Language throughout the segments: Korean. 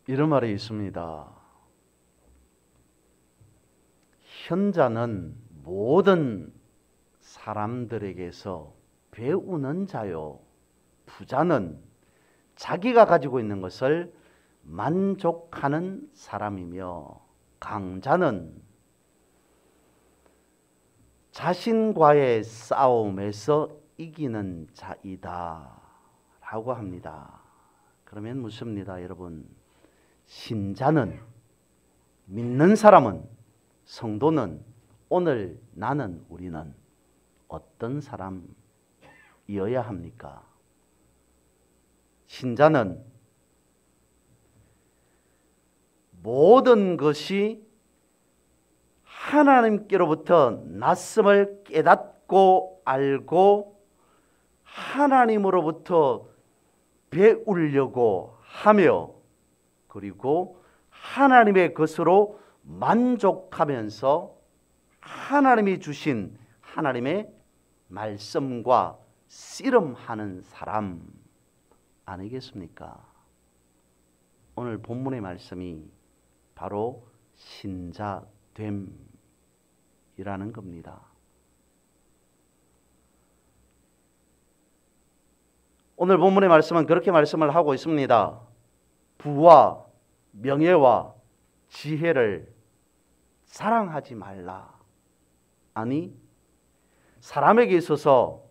이런 말이 있습니다. 현자는 모든 사람들에게서 배우는 자요, 부자는 자기가 가지고 있는 것을 만족하는 사람이며 강자는 자신과의 싸움에서 이기는 자이다 라고 합니다. 그러면 묻습니다, 여러분. 신자는, 믿는 사람은, 성도는, 오늘 나는, 우리는 어떤 사람이어야 합니까? 신자는 모든 것이 하나님께로부터 났음을 깨닫고 알고 하나님으로부터 배우려고 하며, 그리고 하나님의 것으로 만족하면서 하나님이 주신 하나님의 말씀과 씨름하는 사람 아니겠습니까? 오늘 본문의 말씀이 바로 신자됨이라는 겁니다. 오늘 본문의 말씀은 그렇게 말씀을 하고 있습니다. 부와 명예와 지혜를 사랑하지 말라. 아니, 사람에게 있어서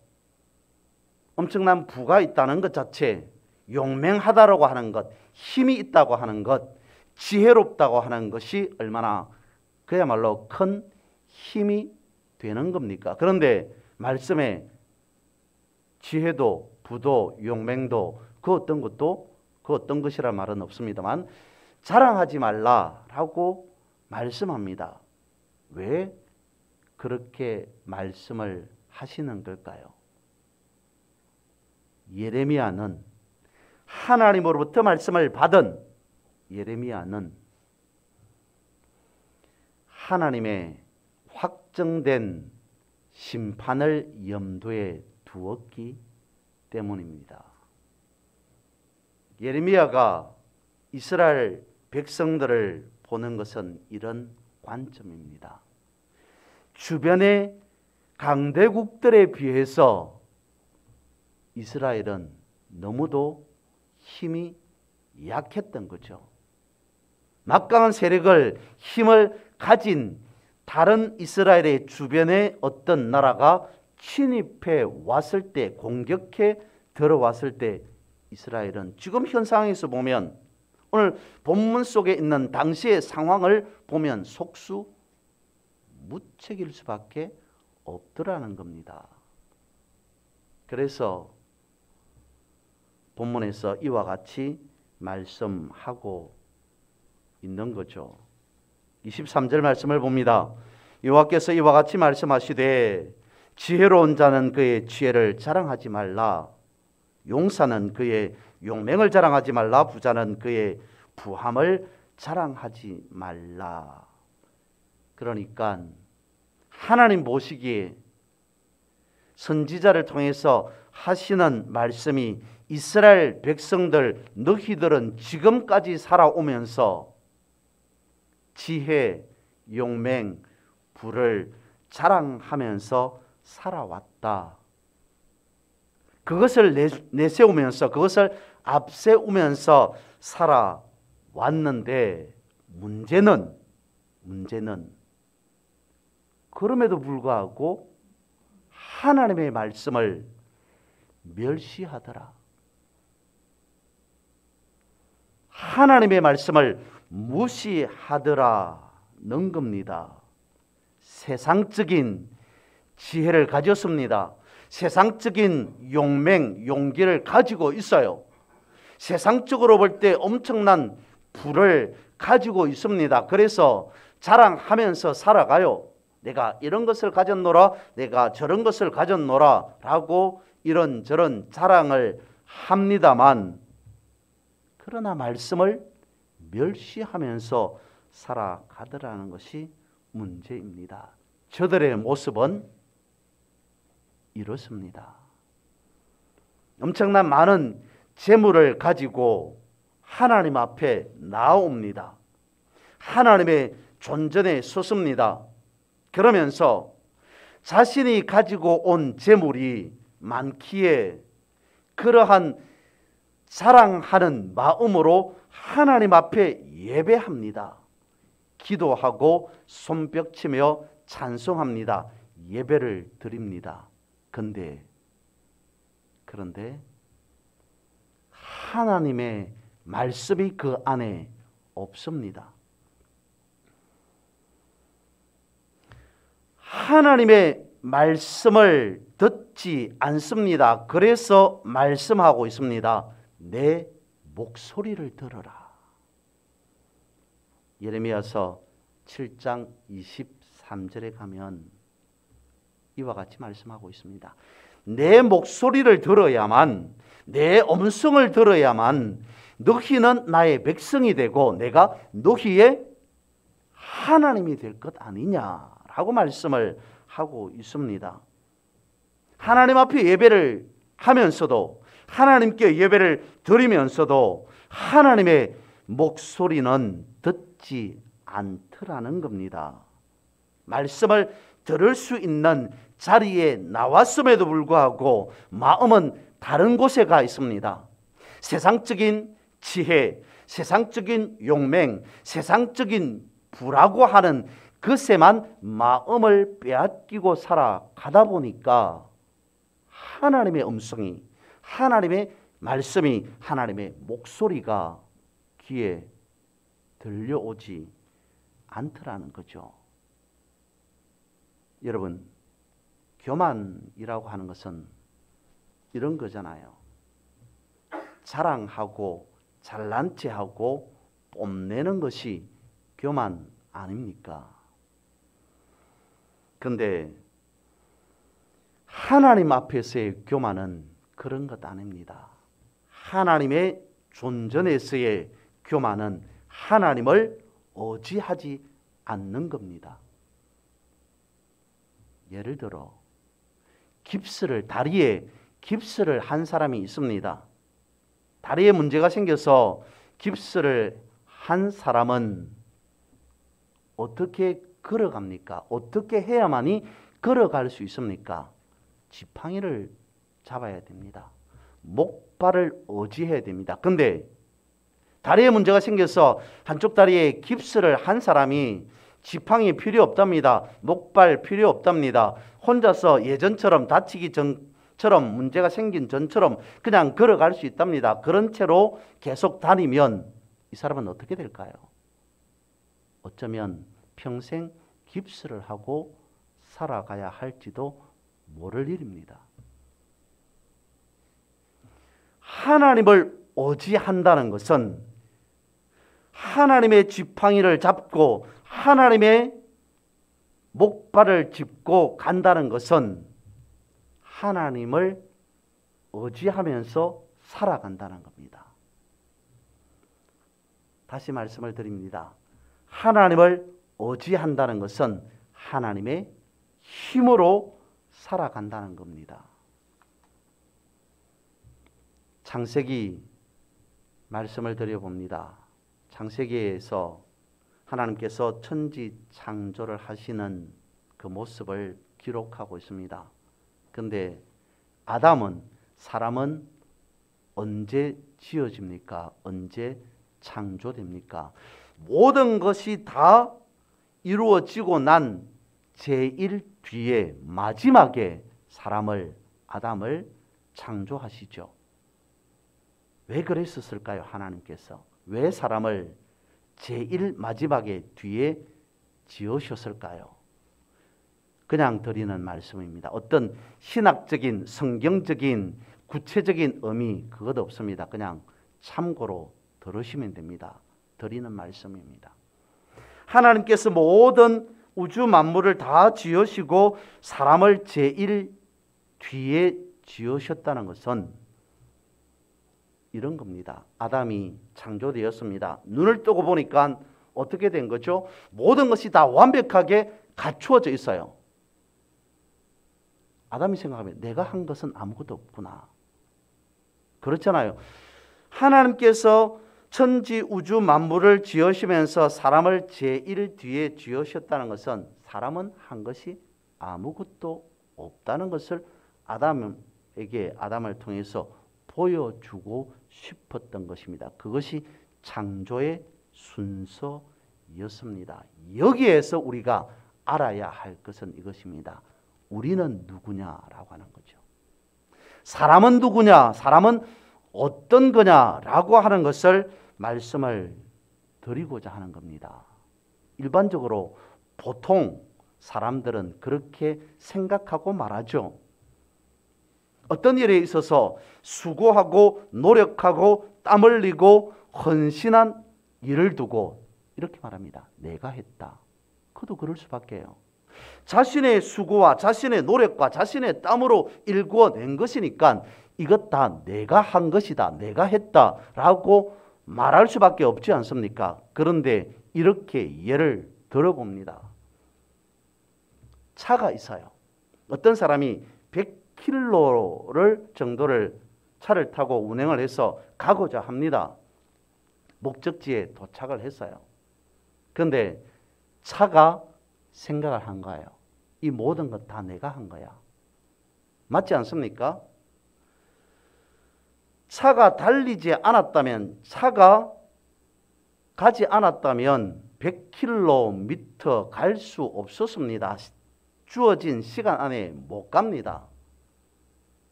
엄청난 부가 있다는 것 자체, 용맹하다라고 하는 것, 힘이 있다고 하는 것, 지혜롭다고 하는 것이 얼마나 그야말로 큰 힘이 되는 겁니까? 그런데 말씀에 지혜도 부도 용맹도 그 어떤 것도 그 어떤 것이란 말은 없습니다만 자랑하지 말라라고 말씀합니다. 왜 그렇게 말씀을 하시는 걸까요? 예레미야는 하나님으로부터 말씀을 받은 예레미야는 하나님의 확정된 심판을 염두에 두었기 때문입니다. 예레미야가 이스라엘 백성들을 보는 것은 이런 관점입니다. 주변의 강대국들에 비해서 이스라엘은 너무도 힘이 약했던 거죠. 막강한 세력을, 힘을 가진 다른 이스라엘의 주변의 어떤 나라가 침입해 왔을 때, 공격해 들어왔을 때 이스라엘은 지금 현 상황에서 보면, 오늘 본문 속에 있는 당시의 상황을 보면 속수무책일 수밖에 없더라는 겁니다. 그래서 본문에서 이와 같이 말씀하고 있는 거죠. 23절 말씀을 봅니다. 여호와께서 이와 같이 말씀하시되 지혜로운 자는 그의 지혜를 자랑하지 말라. 용사는 그의 용맹을 자랑하지 말라. 부자는 그의 부함을 자랑하지 말라. 그러니까 하나님 보시기에 선지자를 통해서 하시는 말씀이 이스라엘 백성들 너희들은 지금까지 살아오면서 지혜, 용맹, 부를 자랑하면서 살아왔다. 그것을 내세우면서, 그것을 앞세우면서 살아왔는데 문제는 그럼에도 불구하고 하나님의 말씀을 멸시하더라. 하나님의 말씀을 무시하더라는 겁니다. 세상적인 지혜를 가졌습니다. 세상적인 용맹, 용기를 가지고 있어요. 세상적으로 볼 때 엄청난 부를 가지고 있습니다. 그래서 자랑하면서 살아가요. 내가 이런 것을 가졌노라, 내가 저런 것을 가졌노라 라고 이런저런 자랑을 합니다만, 그러나 말씀을 멸시하면서 살아가더라는 것이 문제입니다. 저들의 모습은 이렇습니다. 엄청난 많은 재물을 가지고 하나님 앞에 나옵니다. 하나님의 존전에 섰습니다. 그러면서 자신이 가지고 온 재물이 많기에 그러한 자랑하는 마음으로 하나님 앞에 예배합니다. 기도하고 손뼉치며 찬송합니다. 예배를 드립니다. 그런데 하나님의 말씀이 그 안에 없습니다. 하나님의 말씀을 듣지 않습니다. 그래서 말씀하고 있습니다. 내 목소리를 들어라. 예레미야서 7장 23절에 가면 이와 같이 말씀하고 있습니다. 내 목소리를 들어야만, 내 음성을 들어야만 너희는 나의 백성이 되고 내가 너희의 하나님이 될 것 아니냐라고 말씀을 하고 있습니다. 하나님 앞에 예배를 하면서도, 하나님께 예배를 드리면서도 하나님의 목소리는 듣지 않더라는 겁니다. 말씀을 들을 수 있는 자리에 나왔음에도 불구하고 마음은 다른 곳에 가 있습니다. 세상적인 지혜, 세상적인 용맹, 세상적인 부라고 하는 것에만 마음을 빼앗기고 살아가다 보니까 하나님의 음성이, 하나님의 말씀이, 하나님의 목소리가 귀에 들려오지 않더라는 거죠. 여러분, 교만이라고 하는 것은 이런 거잖아요. 자랑하고 잘난 체하고 뽐내는 것이 교만 아닙니까? 그런데 하나님 앞에서의 교만은 그런 것 아닙니다. 하나님의 존전에서의 교만은 하나님을 의지하지 않는 겁니다. 예를 들어 다리에 깁스를 한 사람이 있습니다. 다리에 문제가 생겨서 깁스를 한 사람은 어떻게 걸어갑니까? 어떻게 해야만이 걸어갈 수 있습니까? 지팡이를 잡아야 됩니다. 목발을 의지해야 됩니다. 근데 다리에 문제가 생겨서 한쪽 다리에 깁스를 한 사람이 지팡이 필요 없답니다. 목발 필요 없답니다. 혼자서 예전처럼 다치기 전처럼 문제가 생긴 전처럼 그냥 걸어갈 수 있답니다. 그런 채로 계속 다니면 이 사람은 어떻게 될까요? 어쩌면 평생 깁스를 하고 살아가야 할지도 모를 일입니다. 하나님을 의지한다는 것은 하나님의 지팡이를 잡고 하나님의 목발을 짚고 간다는 것은 하나님을 의지하면서 살아간다는 겁니다. 다시 말씀을 드립니다. 하나님을 의지한다는 것은 하나님의 힘으로 살아간다는 겁니다. 창세기 말씀을 드려봅니다. 창세기에서 하나님께서 천지 창조를 하시는 그 모습을 기록하고 있습니다. 그런데 사람은 언제 지어집니까? 언제 창조됩니까? 모든 것이 다 이루어지고 난 제1 뒤에 마지막에 아담을 창조하시죠. 왜 그랬었을까요? 하나님께서 왜 사람을 제1 마지막에 뒤에 지으셨을까요? 그냥 드리는 말씀입니다. 어떤 신학적인 성경적인 구체적인 의미 그것 없습니다. 그냥 참고로 들으시면 됩니다. 드리는 말씀입니다. 하나님께서 모든 우주 만물을 다 지으시고 사람을 제1 뒤에 지으셨다는 것은 이런 겁니다. 아담이 창조되었습니다. 눈을 뜨고 보니까 어떻게 된 거죠? 모든 것이 다 완벽하게 갖추어져 있어요. 아담이 생각하면 내가 한 것은 아무것도 없구나. 그렇잖아요. 하나님께서 천지 우주 만물을 지으시면서 사람을 제1 뒤에 지으셨다는 것은 사람은 한 것이 아무것도 없다는 것을 아담을 통해서 보여주고 싶었던 것입니다. 그것이 창조의 순서였습니다. 여기에서 우리가 알아야 할 것은 이것입니다. 우리는 누구냐라고 하는 거죠. 사람은 누구냐? 사람은 어떤 거냐라고 하는 것을 말씀을 드리고자 하는 겁니다. 일반적으로 보통 사람들은 그렇게 생각하고 말하죠. 어떤 일에 있어서 수고하고 노력하고 땀 흘리고 헌신한 일을 두고 이렇게 말합니다. 내가 했다. 그도 그럴 수밖에요. 자신의 수고와 자신의 노력과 자신의 땀으로 일궈낸 것이니까 이것 다 내가 한 것이다. 내가 했다라고 말할 수밖에 없지 않습니까? 그런데 이렇게 예를 들어봅니다. 차가 있어요. 어떤 사람이 100km 정도를 차를 타고 운행을 해서 가고자 합니다. 목적지에 도착을 했어요. 그런데 차가 생각을 한 거예요. 이 모든 것 다 내가 한 거야. 맞지 않습니까? 차가 달리지 않았다면, 차가 가지 않았다면 100km 갈 수 없었습니다. 주어진 시간 안에 못 갑니다.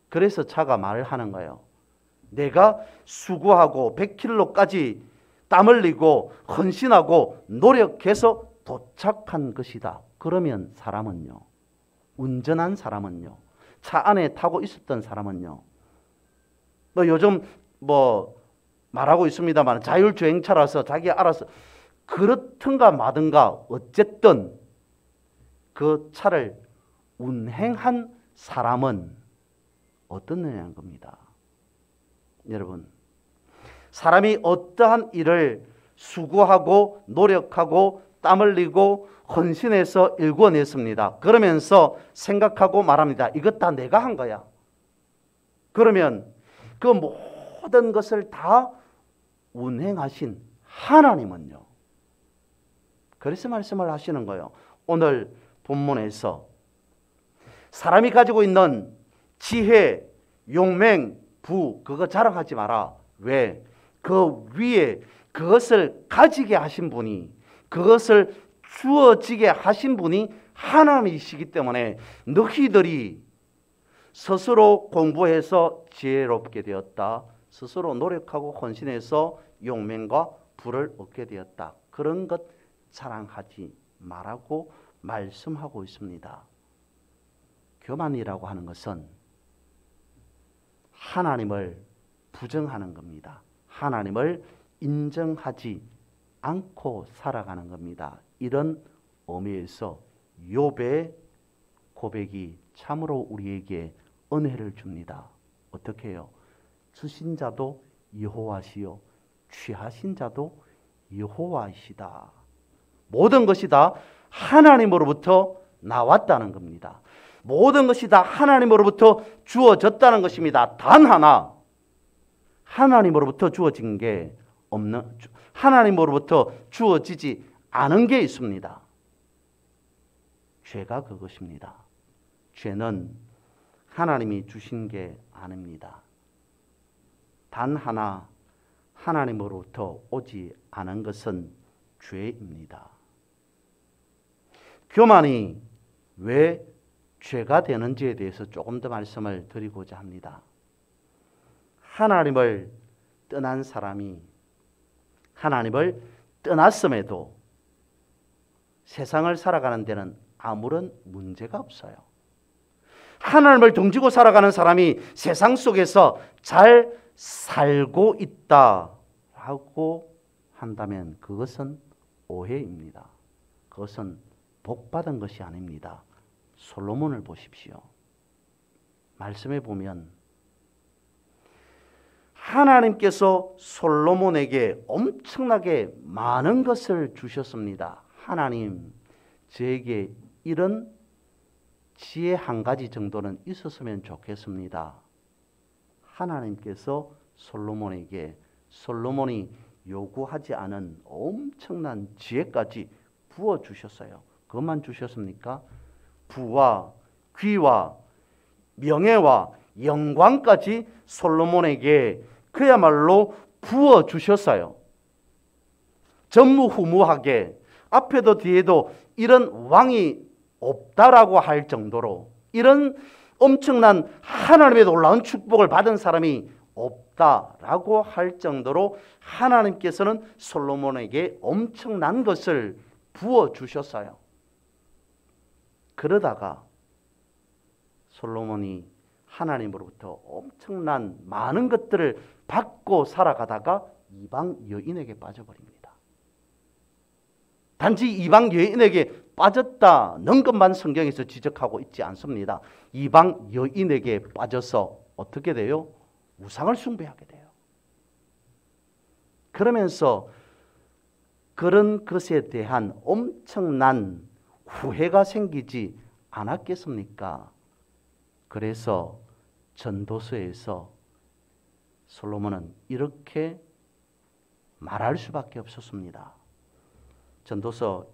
그래서 차가 말을 하는 거예요. 내가 수고하고 100km까지 땀 흘리고 헌신하고 노력해서 도착한 것이다. 그러면 사람은요, 운전한 사람은요, 차 안에 타고 있었던 사람은요, 요즘 말하고 있습니다만 자율주행차라서 자기가 알아서 그렇든가 마든가 어쨌든 그 차를 운행한 사람은 어떻느냐는 겁니다. 여러분, 사람이 어떠한 일을 수고하고 노력하고 땀 흘리고 헌신해서 일궈냈습니다. 그러면서 생각하고 말합니다. 이것 다 내가 한 거야. 그러면 그 모든 것을 다 운행하신 하나님은요. 그래서 말씀을 하시는 거예요. 오늘 본문에서 사람이 가지고 있는 지혜, 용맹, 부 그거 자랑하지 마라. 왜? 그 위에 그것을 가지게 하신 분이, 그것을 주어지게 하신 분이 하나님이시기 때문에 너희들이 스스로 공부해서 지혜롭게 되었다. 스스로 노력하고 헌신해서 용맹과 부를 얻게 되었다. 그런 것 자랑하지 말라고 말씀하고 있습니다. 교만이라고 하는 것은 하나님을 부정하는 겁니다. 하나님을 인정하지 않고 살아가는 겁니다. 이런 의미에서 욥의 고백이 참으로 우리에게 은혜를 줍니다. 어떻게 해요? 주신 자도 여호와시요 취하신 자도 여호와이시다. 모든 것이 다 하나님으로부터 나왔다는 겁니다. 모든 것이 다 하나님으로부터 주어졌다는 것입니다. 단 하나 하나님으로부터 주어진 게 없는, 하나님으로부터 주어지지 않은 게 있습니다. 죄가 그것입니다. 죄는 하나님이 주신 게 아닙니다. 단 하나 하나님으로부터 오지 않은 것은 죄입니다. 교만이 왜 죄가 되는지에 대해서 조금 더 말씀을 드리고자 합니다. 하나님을 떠난 사람이 하나님을 떠났음에도 세상을 살아가는 데는 아무런 문제가 없어요. 하나님을 등지고 살아가는 사람이 세상 속에서 잘 살고 있다라고 한다면 그것은 오해입니다. 그것은 복받은 것이 아닙니다. 솔로몬을 보십시오. 말씀에 보면 하나님께서 솔로몬에게 엄청나게 많은 것을 주셨습니다. 하나님, 저에게 이런 지혜 한 가지 정도는 있었으면 좋겠습니다. 하나님께서 솔로몬에게 솔로몬이 요구하지 않은 엄청난 지혜까지 부어주셨어요. 그것만 주셨습니까? 부와 귀와 명예와 영광까지 솔로몬에게 그야말로 부어주셨어요. 전무후무하게 앞에도 뒤에도 이런 왕이 없다라고 할 정도로, 이런 엄청난 하나님의 놀라운 축복을 받은 사람이 없다라고 할 정도로 하나님께서는 솔로몬에게 엄청난 것을 부어주셨어요. 그러다가 솔로몬이 하나님으로부터 엄청난 많은 것들을 받고 살아가다가 이방 여인에게 빠져버립니다. 단지 이방 여인에게 빠졌다는 것만 성경에서 지적하고 있지 않습니다. 이방 여인에게 빠져서 어떻게 돼요? 우상을 숭배하게 돼요. 그러면서 그런 것에 대한 엄청난 후회가 생기지 않았겠습니까? 그래서 전도서에서 솔로몬은 이렇게 말할 수밖에 없었습니다. 전도서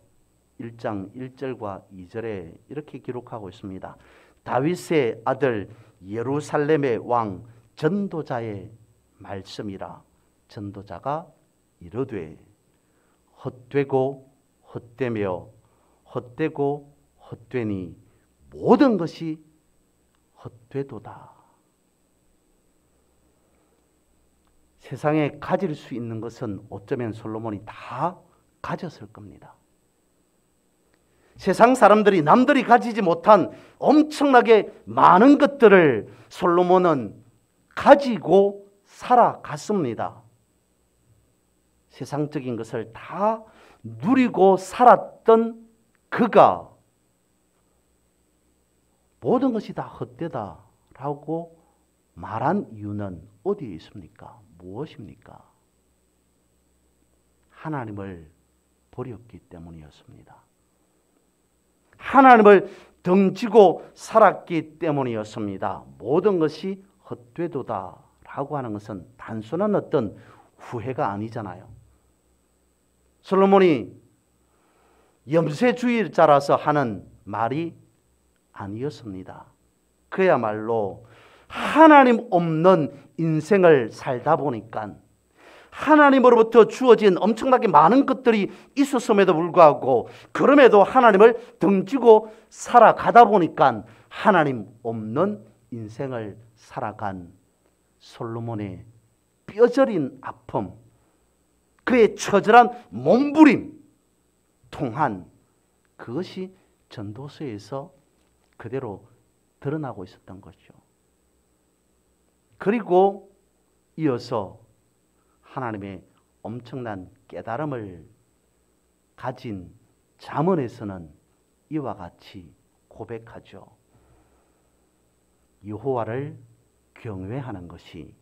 1장 1절과 2절에 이렇게 기록하고 있습니다. 다윗의 아들 예루살렘의 왕 전도자의 말씀이라. 전도자가 이르되 헛되고 헛되며 헛되고 헛되니 모든 것이 헛되도다. 세상에 가질 수 있는 것은 어쩌면 솔로몬이 다 가졌을 겁니다. 세상 사람들이 남들이 가지지 못한 엄청나게 많은 것들을 솔로몬은 가지고 살아갔습니다. 세상적인 것을 다 누리고 살았던 그가 모든 것이 다 헛되다라고 말한 이유는 어디에 있습니까? 무엇입니까? 하나님을 버렸기 때문이었습니다. 하나님을 등지고 살았기 때문이었습니다. 모든 것이 헛되도다라고 하는 것은 단순한 어떤 후회가 아니잖아요. 솔로몬이 염세주의자라서 하는 말이 아니었습니다. 그야말로 하나님 없는 인생을 살다 보니까 하나님으로부터 주어진 엄청나게 많은 것들이 있었음에도 불구하고 그럼에도 하나님을 등지고 살아가다 보니까 하나님 없는 인생을 살아간 솔로몬의 뼈저린 아픔, 그의 처절한 몸부림 통한 그것이 전도서에서 그대로 드러나고 있었던 것이죠. 그리고 이어서 하나님의 엄청난 깨달음을 가진 잠언에서는 이와 같이 고백하죠. 여호와를 경외하는 것이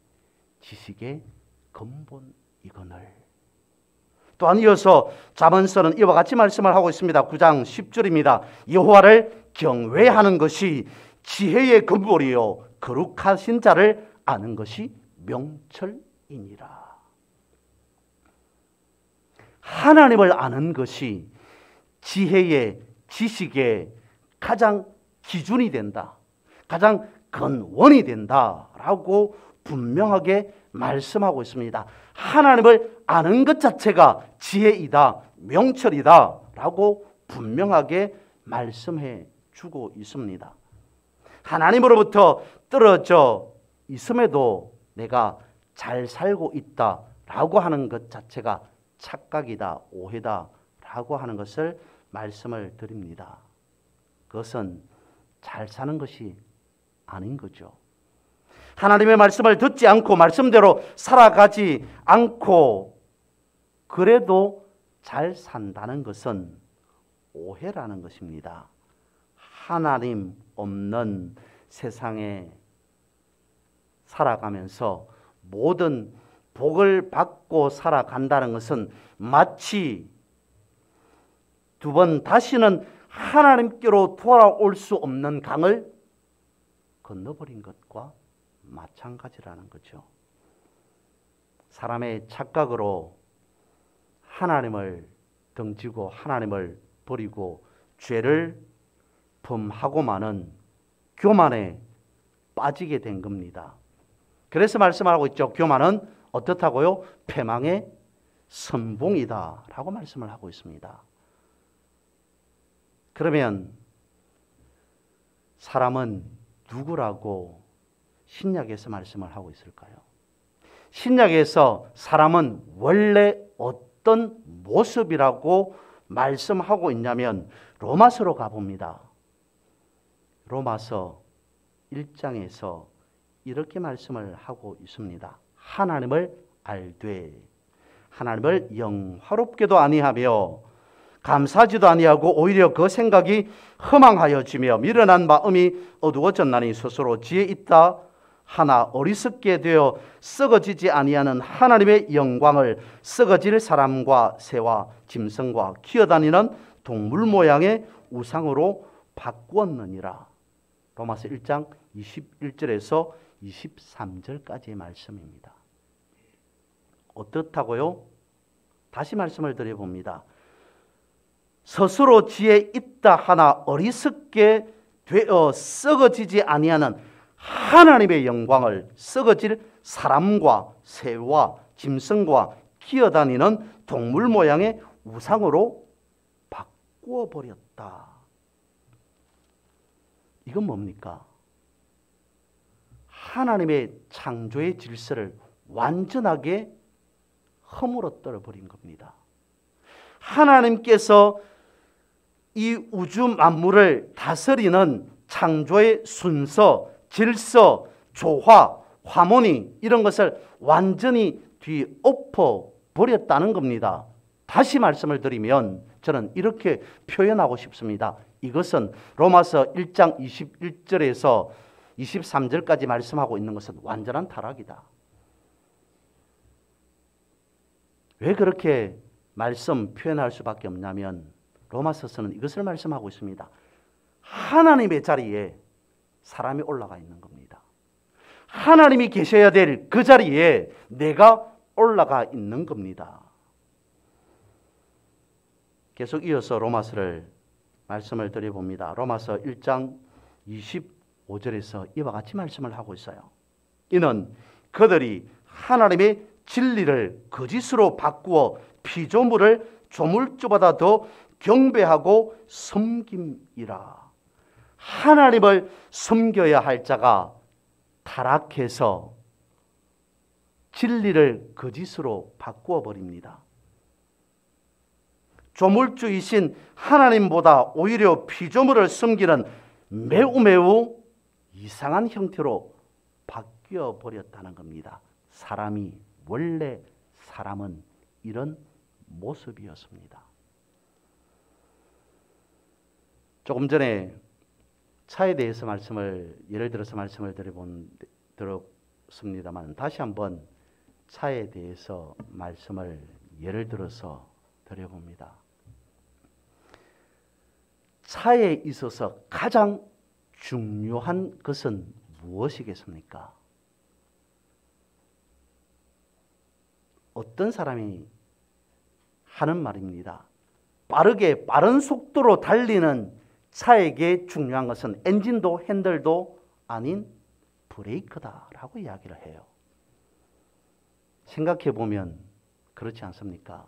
지식의 근본이거늘. 또한 이어서 잠언서는 이와 같이 말씀을 하고 있습니다. 9장 10절입니다. 여호와를 경외하는 것이 지혜의 근본이요 거룩하신 자를 아는 것이 명철이니라. 하나님을 아는 것이 지혜의, 지식의 가장 기준이 된다. 가장 근원이 된다라고 분명하게 말씀하고 있습니다. 하나님을 아는 것 자체가 지혜이다, 명철이다라고 분명하게 말씀해 주고 있습니다. 하나님으로부터 떨어져 있음에도 내가 잘 살고 있다라고 하는 것 자체가 착각이다, 오해다라고 하는 것을 말씀을 드립니다. 그것은 잘 사는 것이 아닌 거죠. 하나님의 말씀을 듣지 않고 말씀대로 살아가지 않고 그래도 잘 산다는 것은 오해라는 것입니다. 하나님 없는 세상에 살아가면서 모든 복을 받고 살아간다는 것은 마치 두 번 다시는 하나님께로 돌아올 수 없는 강을 건너버린 것과 마찬가지라는 거죠. 사람의 착각으로 하나님을 등지고 하나님을 버리고 죄를 범하고만은 교만에 빠지게 된 겁니다. 그래서 말씀하고 있죠. 교만은 어떻다고요? 패망의 선봉이다 라고 말씀을 하고 있습니다. 그러면 사람은 누구라고 신약에서 말씀을 하고 있을까요? 신약에서 사람은 원래 어떤 모습이라고 말씀하고 있냐면 로마서로 가봅니다. 로마서 1장에서 이렇게 말씀을 하고 있습니다. 하나님을 알되 하나님을 영화롭게도 아니하며 감사하지도 아니하고 오히려 그 생각이 허망하여지며 미련한 마음이 어두워졌나니 스스로 지혜 있다 하나 어리석게 되어 썩어지지 아니하는 하나님의 영광을 썩어질 사람과 새와 짐승과 기어다니는 동물 모양의 우상으로 바꾸었느니라. 로마서 1장 21절에서 23절까지의 말씀입니다. 어떻다고요? 다시 말씀을 드려봅니다. 스스로 지혜 있다 하나 어리석게 되어 썩어지지 아니하는 하나님의 영광을 썩어질 사람과 새와 짐승과 기어다니는 동물 모양의 우상으로 바꾸어 버렸다. 이건 뭡니까? 하나님의 창조의 질서를 완전하게 허물어 버린 겁니다. 하나님께서 이 우주 만물을 다스리는 창조의 순서, 질서, 조화, 화모니 이런 것을 완전히 뒤엎어 버렸다는 겁니다. 다시 말씀을 드리면 저는 이렇게 표현하고 싶습니다. 이것은 로마서 1장 21절에서 23절까지 말씀하고 있는 것은 완전한 타락이다. 왜 그렇게 말씀 표현할 수밖에 없냐면 로마서서는 이것을 말씀하고 있습니다. 하나님의 자리에 사람이 올라가 있는 겁니다. 하나님이 계셔야 될 그 자리에 내가 올라가 있는 겁니다. 계속 이어서 로마서를 말씀을 드려봅니다. 로마서 1장 25절에서 이와 같이 말씀을 하고 있어요. 이는 그들이 하나님의 진리를 거짓으로 바꾸어 피조물을 조물주보다 더 경배하고 섬김이라. 하나님을 섬겨야 할 자가 타락해서 진리를 거짓으로 바꾸어 버립니다. 조물주이신 하나님보다 오히려 피조물을 섬기는 매우 이상한 형태로 바뀌어 버렸다는 겁니다. 원래 사람은 이런 모습이었습니다. 조금 전에 차에 대해서 예를 들어서 말씀을 들었습니다만 다시 한번 차에 대해서 말씀을 예를 들어서 드려봅니다. 차에 있어서 가장 중요한 것은 무엇이겠습니까? 어떤 사람이 하는 말입니다. 빠른 속도로 달리는 차에게 중요한 것은 엔진도 핸들도 아닌 브레이크다라고 이야기를 해요. 생각해 보면 그렇지 않습니까?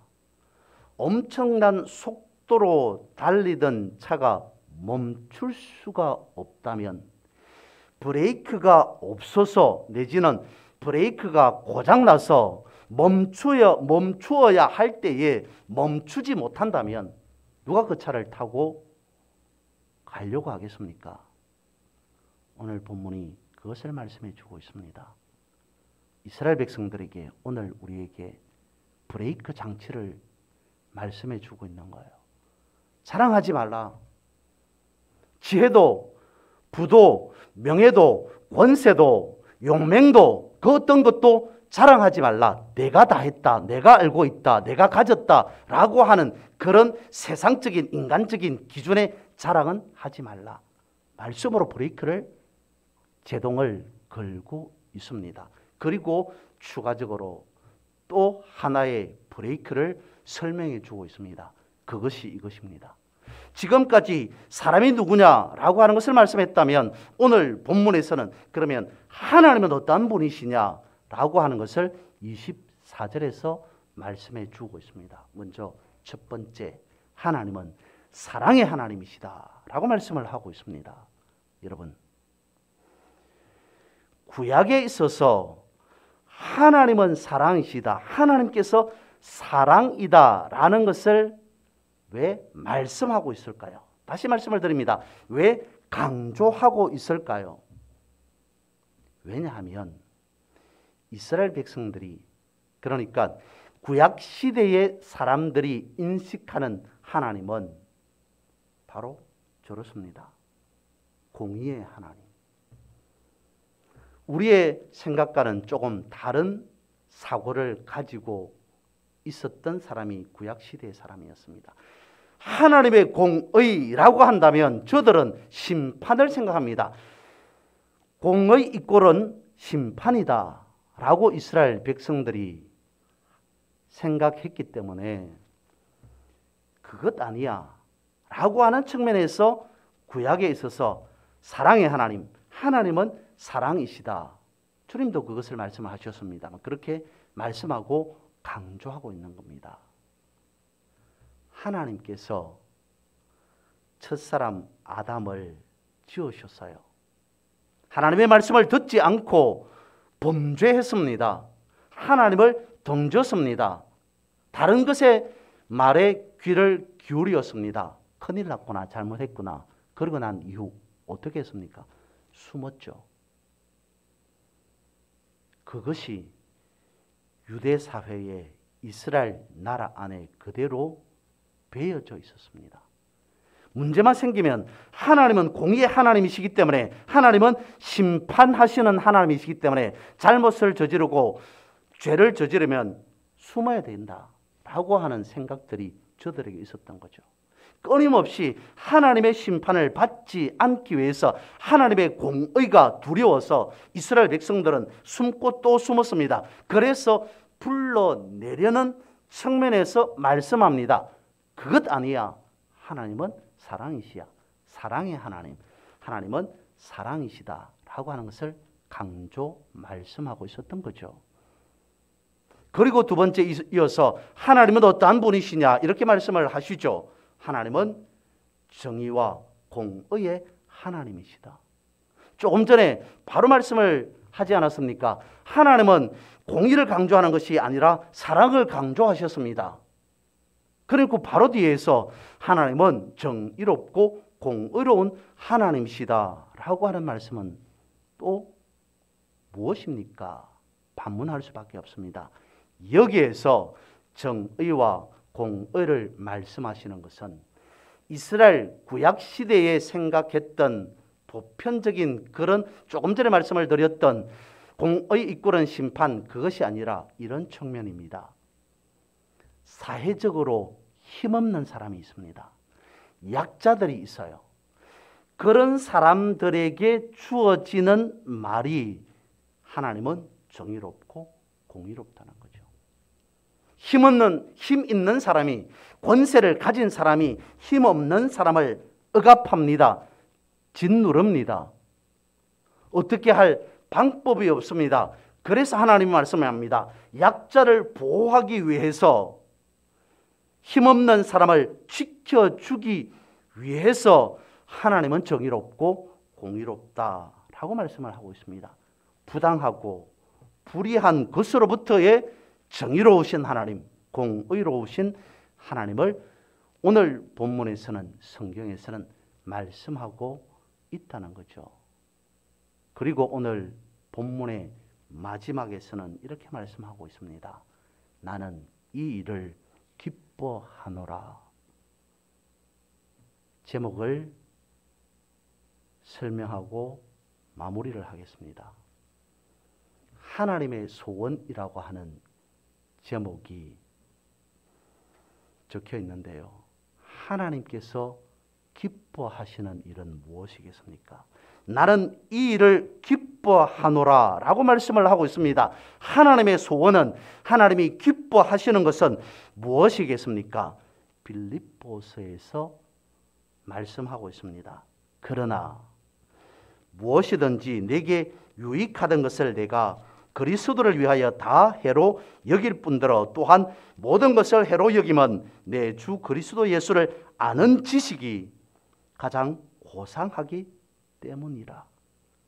엄청난 속도로 달리던 차가 멈출 수가 없다면 브레이크가 없어서 내지는 브레이크가 고장나서 멈추어야 할 때에 멈추지 못한다면 누가 그 차를 타고 가려고 하겠습니까? 오늘 본문이 그것을 말씀해 주고 있습니다. 이스라엘 백성들에게 오늘 우리에게 브레이크 장치를 말씀해 주고 있는 거예요. 자랑하지 말라. 지혜도 부도 명예도 권세도 용맹도 그 어떤 것도 자랑하지 말라. 내가 다 했다. 내가 알고 있다. 내가 가졌다. 라고 하는 그런 세상적인 인간적인 기준의 자랑은 하지 말라. 말씀으로 브레이크를 제동을 걸고 있습니다. 그리고 추가적으로 또 하나의 브레이크를 설명해 주고 있습니다. 그것이 이것입니다. 지금까지 사람이 누구냐라고 하는 것을 말씀했다면 오늘 본문에서는 그러면 하나님은 어떠한 분이시냐라고 하는 것을 24절에서 말씀해 주고 있습니다. 먼저 첫 번째, 하나님은 사랑의 하나님이시다라고 말씀을 하고 있습니다. 여러분, 구약에 있어서 하나님은 사랑이시다, 하나님께서 사랑이다라는 것을 왜 말씀하고 있을까요? 다시 말씀을 드립니다. 왜 강조하고 있을까요? 왜냐하면 이스라엘 백성들이, 그러니까 구약 시대의 사람들이 인식하는 하나님은 바로 저렇습니다. 공의의 하나님. 우리의 생각과는 조금 다른 사고를 가지고 있었던 사람이 구약 시대의 사람이었습니다. 하나님의 공의라고 한다면 저들은 심판을 생각합니다. 공의 이꼴은 심판이다 라고 이스라엘 백성들이 생각했기 때문에 그것 아니야 라고 하는 측면에서 구약에 있어서 사랑의 하나님, 하나님은 사랑이시다. 주님도 그것을 말씀하셨습니다. 그렇게 말씀하고 강조하고 있는 겁니다. 하나님께서 첫사람 아담을 지으셨어요. 하나님의 말씀을 듣지 않고 범죄했습니다. 하나님을 던졌습니다. 다른 것에 말에 귀를 기울였습니다. 큰일 났구나, 잘못했구나. 그러고 난 이후 어떻게 했습니까? 숨었죠. 그것이 유대 사회의 이스라엘 나라 안에 그대로 배어져 있었습니다. 문제만 생기면 하나님은 공의의 하나님이시기 때문에, 하나님은 심판하시는 하나님이시기 때문에 잘못을 저지르고 죄를 저지르면 숨어야 된다라고 하는 생각들이 저들에게 있었던 거죠. 끊임없이 하나님의 심판을 받지 않기 위해서 하나님의 공의가 두려워서 이스라엘 백성들은 숨고 또 숨었습니다. 그래서 불러내려는 측면에서 말씀합니다. 그것 아니야. 하나님은 사랑이시야. 사랑의 하나님. 하나님은 사랑이시다라고 하는 것을 강조 말씀하고 있었던 거죠. 그리고 두 번째 이어서 하나님은 어떠한 분이시냐 이렇게 말씀을 하시죠. 하나님은 정의와 공의의 하나님이시다. 조금 전에 바로 말씀을 하지 않았습니까? 하나님은 공의를 강조하는 것이 아니라 사랑을 강조하셨습니다. 그리고 바로 뒤에서 하나님은 정의롭고 공의로운 하나님이시다라고 하는 말씀은 또 무엇입니까? 반문할 수밖에 없습니다. 여기에서 정의와 공의를 말씀하시는 것은 이스라엘 구약 시대에 생각했던 보편적인 그런 조금 전에 말씀을 드렸던 공의 이꼴은 심판, 그것이 아니라 이런 측면입니다. 사회적으로 힘없는 사람이 있습니다. 약자들이 있어요. 그런 사람들에게 주어지는 말이 하나님은 정의롭고 공의롭다는 거죠. 힘 있는 사람이, 권세를 가진 사람이 힘없는 사람을 억압합니다. 짓누릅니다. 어떻게 할 방법이 없습니다. 그래서 하나님이 말씀합니다. 약자를 보호하기 위해서, 힘없는 사람을 지켜주기 위해서 하나님은 정의롭고 공의롭다라고 말씀을 하고 있습니다. 부당하고 불의한 것으로부터의 정의로우신 하나님, 공의로우신 하나님을 오늘 본문에서는, 성경에서는 말씀하고 있다는 거죠. 그리고 오늘 본문의 마지막에서는 이렇게 말씀하고 있습니다. 나는 이 일을 기뻐하노라. 제목을 설명하고 마무리를 하겠습니다. 하나님의 소원이라고 하는 제목이 적혀 있는데요. 하나님께서 기뻐하시는 일은 무엇이겠습니까? 나는 이 일을 기뻐하노라 라고 말씀을 하고 있습니다. 하나님의 소원은, 하나님이 기뻐하시는 것은 무엇이겠습니까? 빌립보서에서 말씀하고 있습니다. 그러나 무엇이든지 내게 유익하던 것을 내가 그리스도를 위하여 다 해로 여길 뿐더러 또한 모든 것을 해로 여김은 내 주 그리스도 예수를 아는 지식이 가장 고상하기 때문이라.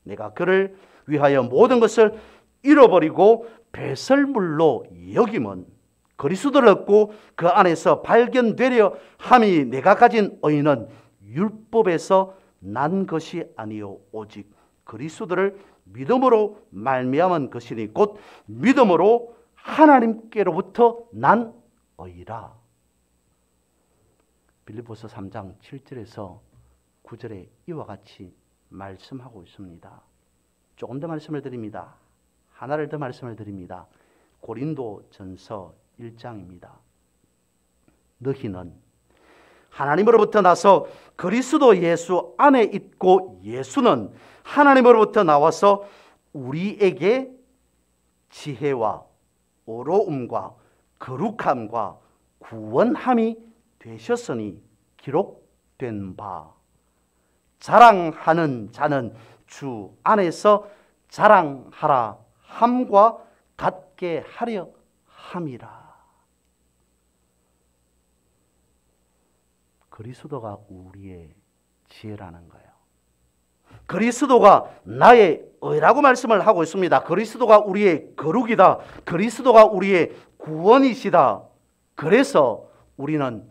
내가 그를 위하여 모든 것을 잃어버리고 배설물로 여김은 그리스도를 얻고 그 안에서 발견되려 함이 내가 가진 의는 율법에서 난 것이 아니요 오직 그리스도를 믿음으로 말미암은 것이니 곧 믿음으로 하나님께로부터 난 의라. 빌립보서 3장 7절에서 9절에 이와 같이 말씀하고 있습니다. 조금 더 말씀을 드립니다. 하나를 더 말씀을 드립니다. 고린도전서 1장입니다. 너희는 하나님으로부터 나서 그리스도 예수 안에 있고 예수는 하나님으로부터 나와서 우리에게 지혜와 어로움과 거룩함과 구원함이 되셨으니 기록된 바 자랑하는 자는 주 안에서 자랑하라 함과 같게 하려 함이라. 그리스도가 우리의 지혜라는 거예요. 그리스도가 나의 의라고 말씀을 하고 있습니다. 그리스도가 우리의 거룩이다. 그리스도가 우리의 구원이시다. 그래서 우리는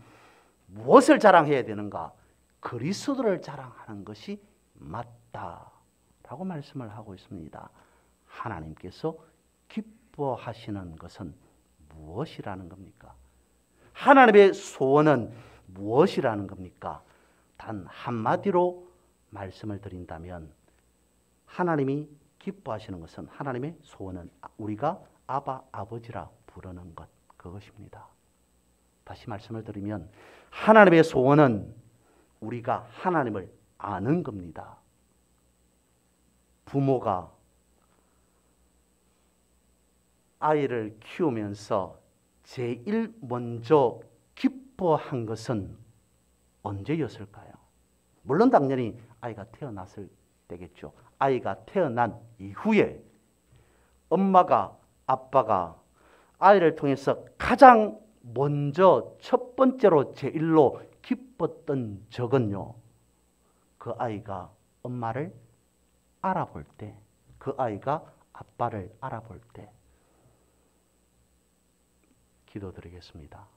무엇을 자랑해야 되는가? 그리스도를 자랑하는 것이 맞다라고 말씀을 하고 있습니다. 하나님께서 기뻐하시는 것은 무엇이라는 겁니까? 하나님의 소원은 무엇이라는 겁니까? 단 한마디로 말씀을 드린다면 하나님이 기뻐하시는 것은, 하나님의 소원은 우리가 아바 아버지라 부르는 것, 그것입니다. 다시 말씀을 드리면 하나님의 소원은 우리가 하나님을 아는 겁니다. 부모가 아이를 키우면서 제일 먼저 기뻐한 것은 언제였을까요? 물론 당연히 아이가 태어났을 때겠죠. 아이가 태어난 이후에 엄마가, 아빠가 아이를 통해서 가장 먼저 첫 번째로 제일로 기뻤던 적은요, 그 아이가 엄마를 알아볼 때, 그 아이가 아빠를 알아볼 때. 기도드리겠습니다.